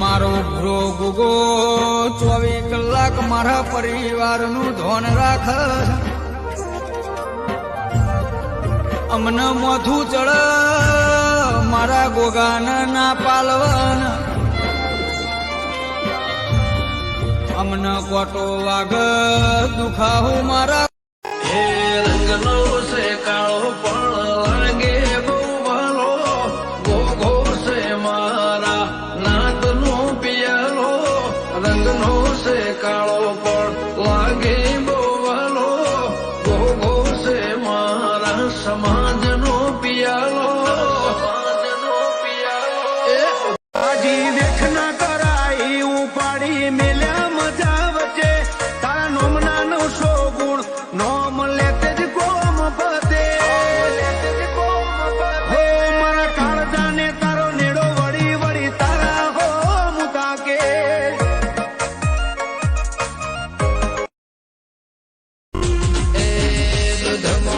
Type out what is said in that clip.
મારો ભૂરો ગુગો 24 કલાક મારા પરિવારનું ધ્યાન રાખ. અમને મોથું ચડ મારા ગોગાને ના પાલવન. અમને કોટો વાગ દુખાવું મારા રંગનો છે કાળો પણ લાગે બહુ ભાલો. ગોગો છે મારા નાતનો પિયાલો. રંગનો છે કાળો પણ લાગે બહુ ભાલો. ગોગો છે મારા સમાજનો પિયાલો. સમાજનો પિયાલો. આજી વેખના કરાઈ ઉપાડી મેલ્યા મજા વચ્ચે. તારા નોમના 900 ગુણ નોમ લેતે જ કોમ પતે. હો મારા કાળજાને તારો નેડો વળી વળી તારા હો મુતા કે. દૂધમાં